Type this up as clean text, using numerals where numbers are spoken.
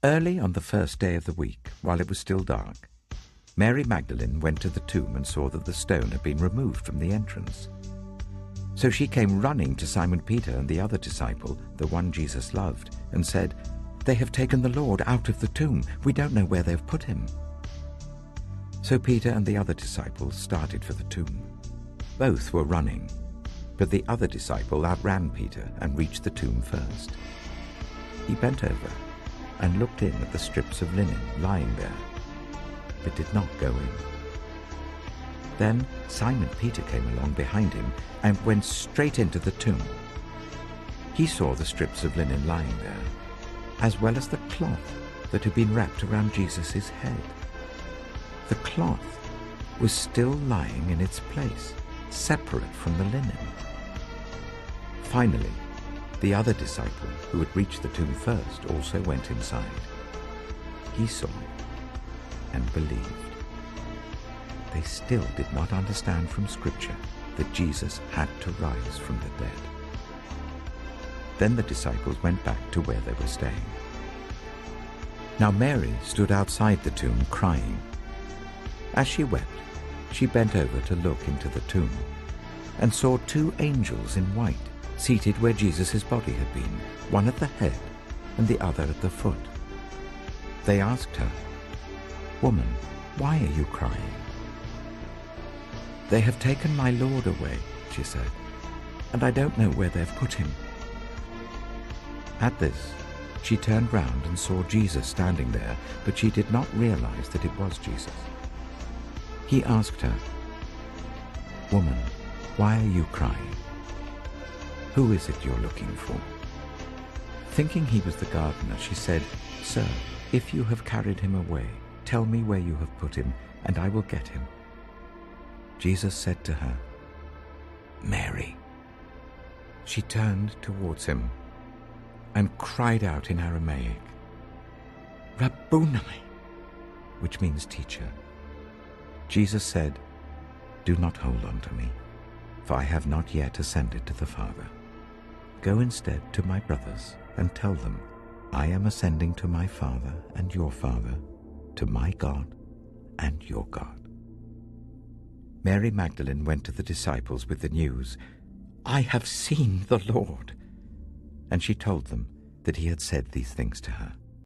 Early on the first day of the week, while it was still dark, Mary Magdalene went to the tomb and saw that the stone had been removed from the entrance. So she came running to Simon Peter and the other disciple, the one Jesus loved, and said, "They have taken the Lord out of the tomb. We don't know where they have put him." So Peter and the other disciple started for the tomb. Both were running, but the other disciple outran Peter and reached the tomb first. He bent over and looked in at the strips of linen lying there, but did not go in. Then Simon Peter came along behind him and went straight into the tomb. He saw the strips of linen lying there, as well as the cloth that had been wrapped around Jesus' head. The cloth was still lying in its place, separate from the linen. Finally, the other disciple, who had reached the tomb first, also went inside. He saw it and believed. They still did not understand from Scripture that Jesus had to rise from the dead. Then the disciples went back to where they were staying. Now Mary stood outside the tomb crying. As she wept, she bent over to look into the tomb and saw two angels in white seated where Jesus' body had been, one at the head and the other at the foot. They asked her, "Woman, why are you crying?" "They have taken my Lord away," she said, "and I don't know where they've put him." At this, she turned round and saw Jesus standing there, but she did not realize that it was Jesus. He asked her, "Woman, why are you crying? Who is it you're looking for?" Thinking he was the gardener, she said, "Sir, if you have carried him away, tell me where you have put him, and I will get him." Jesus said to her, "Mary." She turned towards him and cried out in Aramaic, "Rabboni," which means teacher. Jesus said, "Do not hold on to me, for I have not yet ascended to the Father. Go instead to my brothers and tell them, I am ascending to my Father and your Father, to my God and your God." Mary Magdalene went to the disciples with the news, "I have seen the Lord," and she told them that he had said these things to her.